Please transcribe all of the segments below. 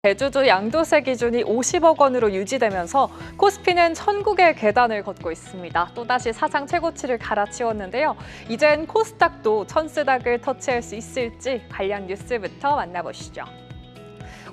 대주주 양도세 기준이 50억 원으로 유지되면서 코스피는 천국의 계단을 걷고 있습니다. 또다시 사상 최고치를 갈아치웠는데요. 이젠 코스닥도 천스닥을 터치할 수 있을지 관련 뉴스부터 만나보시죠.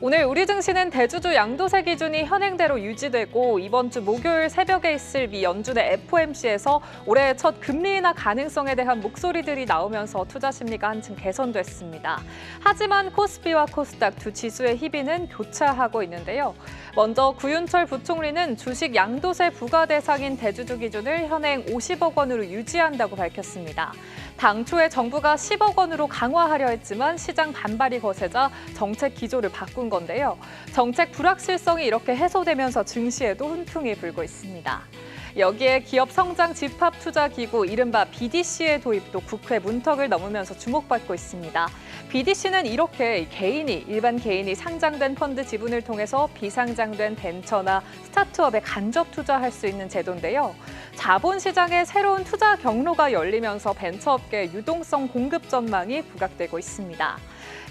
오늘 우리 증시는 대주주 양도세 기준이 현행대로 유지되고 이번 주 목요일 새벽에 있을 미 연준의 FOMC에서 올해 첫 금리 인하 가능성에 대한 목소리들이 나오면서 투자 심리가 한층 개선됐습니다. 하지만 코스피와 코스닥 두 지수의 희비는 교차하고 있는데요. 먼저 구윤철 부총리는 주식 양도세 부과 대상인 대주주 기준을 현행 50억 원으로 유지한다고 밝혔습니다. 당초에 정부가 10억 원으로 강화하려 했지만 시장 반발이 거세자 정책 기조를 바꾼 건데요. 정책 불확실성이 이렇게 해소되면서 증시에도 훈풍이 불고 있습니다. 여기에 기업 성장 집합 투자 기구 이른바 BDC의 도입도 국회 문턱을 넘으면서 주목받고 있습니다. BDC는 이렇게 일반 개인이 상장된 펀드 지분을 통해서 비상장된 벤처나 스타트업에 간접 투자할 수 있는 제도인데요. 자본시장에 새로운 투자 경로가 열리면서 벤처업계의 유동성 공급 전망이 부각되고 있습니다.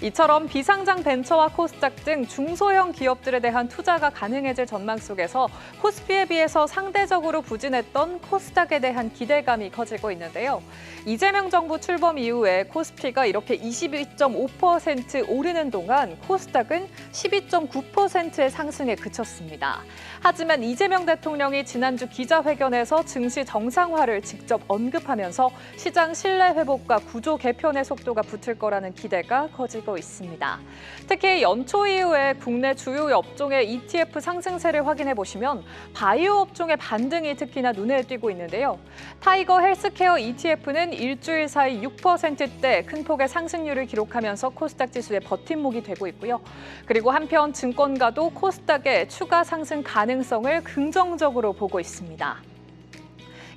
이처럼 비상장 벤처와 코스닥 등 중소형 기업들에 대한 투자가 가능해질 전망 속에서 코스피에 비해서 상대적으로 부진했던 코스닥에 대한 기대감이 커지고 있는데요. 이재명 정부 출범 이후에 코스피가 이렇게 22.5% 오르는 동안 코스닥은 12.9%의 상승에 그쳤습니다. 하지만 이재명 대통령이 지난주 기자회견에서 증시 정상화를 직접 언급하면서 시장 신뢰 회복과 구조 개편의 속도가 붙을 거라는 기대가 커지고 있습니다. 특히 연초 이후에 국내 주요 업종의 ETF 상승세를 확인해 보시면 바이오 업종의 반등이 특히나 눈에 띄고 있는데요. 타이거 헬스케어 ETF는 일주일 사이 6%대 큰 폭의 상승률을 기록하면서 코스닥 지수의 버팀목이 되고 있고요. 그리고 한편 증권가도 코스닥의 추가 상승 가능성을 긍정적으로 보고 있습니다.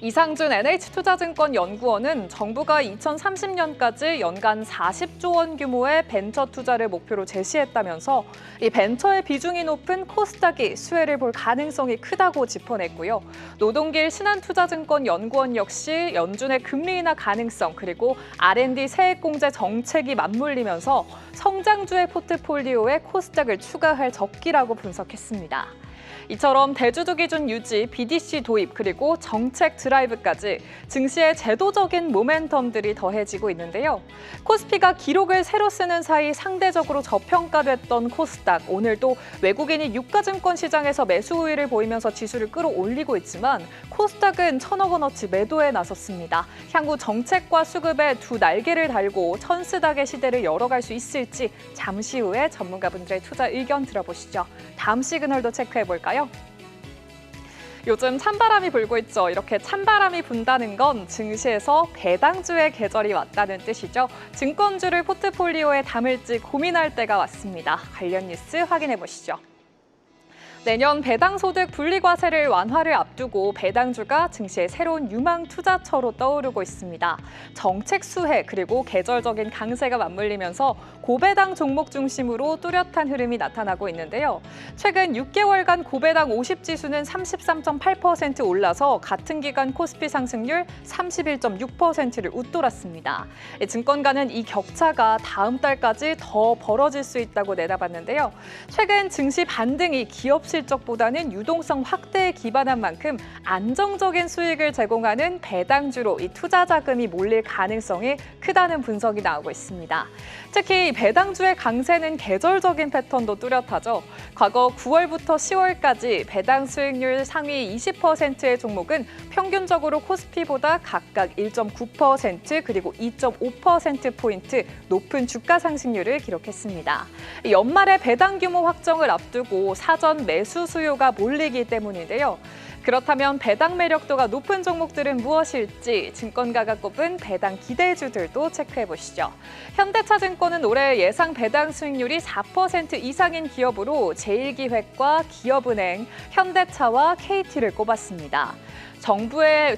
이상준 NH투자증권 연구원은 정부가 2030년까지 연간 40조 원 규모의 벤처 투자를 목표로 제시했다면서 이 벤처의 비중이 높은 코스닥이 수혜를 볼 가능성이 크다고 짚어냈고요. 노동길 신한투자증권 연구원 역시 연준의 금리 인하 가능성 그리고 R&D 세액공제 정책이 맞물리면서 성장주의 포트폴리오에 코스닥을 추가할 적기라고 분석했습니다. 이처럼 대주주 기준 유지, BDC 도입, 그리고 정책 드라이브까지 증시의 제도적인 모멘텀들이 더해지고 있는데요. 코스피가 기록을 새로 쓰는 사이 상대적으로 저평가됐던 코스닥, 오늘도 외국인이 유가증권 시장에서 매수 우위를 보이면서 지수를 끌어올리고 있지만 코스닥은 1,000억 원어치 매도에 나섰습니다. 향후 정책과 수급에 두 날개를 달고 천스닥의 시대를 열어갈 수 있을지 잠시 후에 전문가분들의 투자 의견 들어보시죠. 다음 시그널도 체크해볼까요? 요즘 찬바람이 불고 있죠. 이렇게 찬바람이 분다는 건 증시에서 배당주의 계절이 왔다는 뜻이죠. 증권주를 포트폴리오에 담을지 고민할 때가 왔습니다. 관련 뉴스 확인해 보시죠. 내년 배당소득 분리과세를 완화를 앞두고 배당주가 증시의 새로운 유망 투자처로 떠오르고 있습니다. 정책 수혜 그리고 계절적인 강세가 맞물리면서 고배당 종목 중심으로 뚜렷한 흐름이 나타나고 있는데요. 최근 6개월간 고배당 50지수는 33.8% 올라서 같은 기간 코스피 상승률 31.6%를 웃돌았습니다. 증권가는 이 격차가 다음 달까지 더 벌어질 수 있다고 내다봤는데요. 최근 증시 반등이 기업 실적보다는 유동성 확대에 기반한 만큼 안정적인 수익을 제공하는 배당주로 이 투자 자금이 몰릴 가능성이 크다는 분석이 나오고 있습니다. 특히 배당주의 강세는 계절적인 패턴도 뚜렷하죠. 과거 9월부터 10월까지 배당 수익률 상위 20%의 종목은 평균적으로 코스피보다 각각 1.9% 그리고 2.5%포인트 높은 주가 상승률을 기록했습니다. 연말에 배당 규모 확정을 앞두고 사전 매수 수요가 몰리기 때문인데요. 그렇다면 배당 매력도가 높은 종목들은 무엇일지 증권가가 꼽은 배당 기대주들도 체크해보시죠. 현대차증권은 올해 예상 배당 수익률이 4% 이상인 기업으로 제일기획과 기업은행, 현대차와 KT를 꼽았습니다.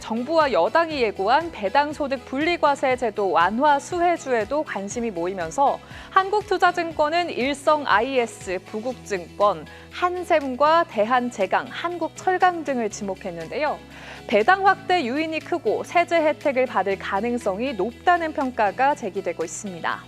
정부와 여당이 예고한 배당소득 분리과세 제도 완화 수혜주에도 관심이 모이면서 한국투자증권은 일성IS, 부국증권, 한샘과 대한제강, 한국철강 등을 지목했는데요. 배당 확대 요인이 크고 세제 혜택을 받을 가능성이 높다는 평가가 제기되고 있습니다.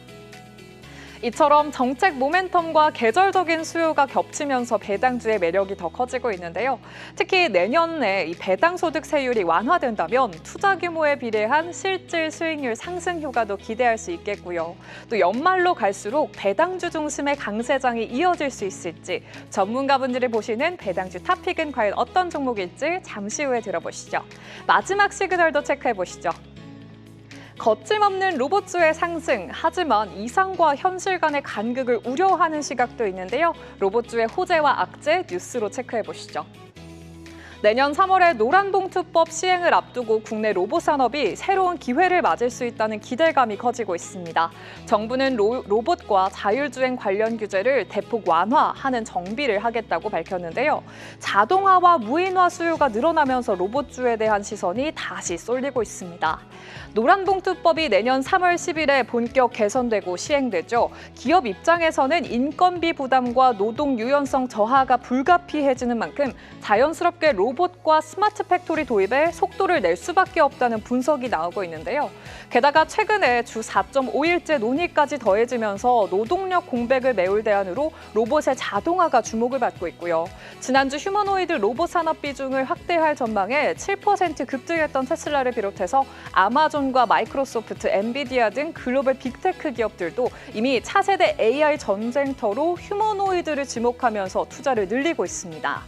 이처럼 정책 모멘텀과 계절적인 수요가 겹치면서 배당주의 매력이 더 커지고 있는데요. 특히 내년에 이 배당 소득 세율이 완화된다면 투자 규모에 비례한 실질 수익률 상승 효과도 기대할 수 있겠고요. 또 연말로 갈수록 배당주 중심의 강세장이 이어질 수 있을지 전문가분들이 보시는 배당주 탑픽은 과연 어떤 종목일지 잠시 후에 들어보시죠. 마지막 시그널도 체크해 보시죠. 거침없는 로봇주의 상승, 하지만 이상과 현실 간의 간극을 우려하는 시각도 있는데요. 로봇주의 호재와 악재 뉴스로 체크해 보시죠. 내년 3월에 노란봉투법 시행을 앞두고 국내 로봇 산업이 새로운 기회를 맞을 수 있다는 기대감이 커지고 있습니다. 정부는 로봇과 자율주행 관련 규제를 대폭 완화하는 정비를 하겠다고 밝혔는데요. 자동화와 무인화 수요가 늘어나면서 로봇주에 대한 시선이 다시 쏠리고 있습니다. 노란봉투법이 내년 3월 10일에 본격 개선되고 시행되죠. 기업 입장에서는 인건비 부담과 노동 유연성 저하가 불가피해지는 만큼 자연스럽게 로봇과 스마트 팩토리 도입에 속도를 낼 수밖에 없다는 분석이 나오고 있는데요. 게다가 최근에 주 4.5일제 논의까지 더해지면서 노동력 공백을 메울 대안으로 로봇의 자동화가 주목을 받고 있고요. 지난주 휴머노이드 로봇 산업 비중을 확대할 전망에 7% 급등했던 테슬라를 비롯해서 아마존과 마이크로소프트, 엔비디아 등 글로벌 빅테크 기업들도 이미 차세대 AI 전쟁터로 휴머노이드를 지목하면서 투자를 늘리고 있습니다.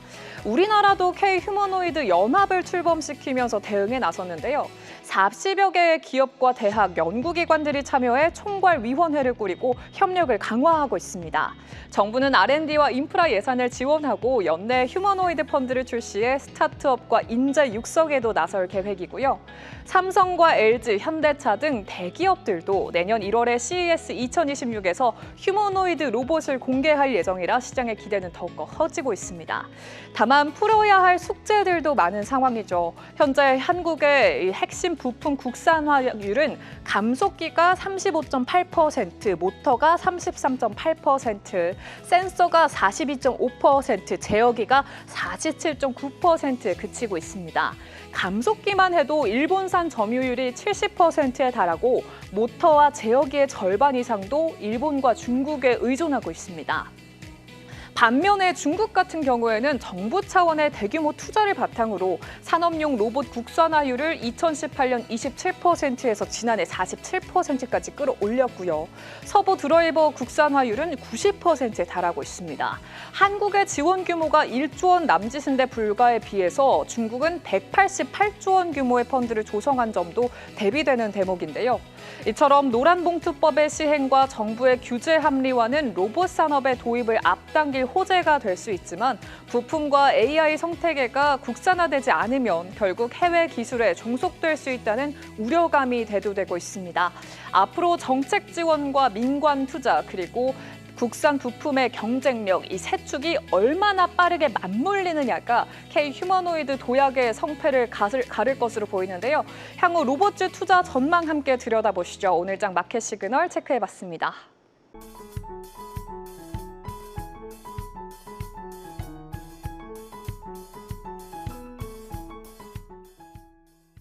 우리나라도 K-휴머노이드 연합을 출범시키면서 대응에 나섰는데요. 40여 개의 기업과 대학, 연구기관들이 참여해 총괄위원회를 꾸리고 협력을 강화하고 있습니다. 정부는 R&D와 인프라 예산을 지원하고 연내 휴머노이드 펀드를 출시해 스타트업과 인재 육성에도 나설 계획이고요. 삼성과 LG, 현대차 등 대기업들도 내년 1월에 CES 2026에서 휴머노이드 로봇을 공개할 예정이라 시장의 기대는 더욱 커지고 있습니다. 다만 풀어야 할 숙제들도 많은 상황이죠. 현재 한국의 핵심 부품 국산화율은 감속기가 35.8%, 모터가 33.8%, 센서가 42.5%, 제어기가 47.9%에 그치고 있습니다. 감속기만 해도 일본산 점유율이 70%에 달하고 모터와 제어기의 절반 이상도 일본과 중국에 의존하고 있습니다. 반면에 중국 같은 경우에는 정부 차원의 대규모 투자를 바탕으로 산업용 로봇 국산화율을 2018년 27%에서 지난해 47%까지 끌어올렸고요. 서부 드라이버 국산화율은 90%에 달하고 있습니다. 한국의 지원 규모가 1조 원 남짓인데 불과에 비해서 중국은 188조 원 규모의 펀드를 조성한 점도 대비되는 대목인데요. 이처럼 노란봉투법의 시행과 정부의 규제 합리화는 로봇 산업의 도입을 앞당길 호재가 될 수 있지만 부품과 AI 생태계가 국산화되지 않으면 결국 해외 기술에 종속될 수 있다는 우려감이 대두되고 있습니다. 앞으로 정책 지원과 민관 투자 그리고 국산 부품의 경쟁력, 이 세 축이 얼마나 빠르게 맞물리느냐가 K-휴머노이드 도약의 성패를 가를 것으로 보이는데요. 향후 로봇주 투자 전망 함께 들여다보시죠. 오늘장 마켓 시그널 체크해봤습니다.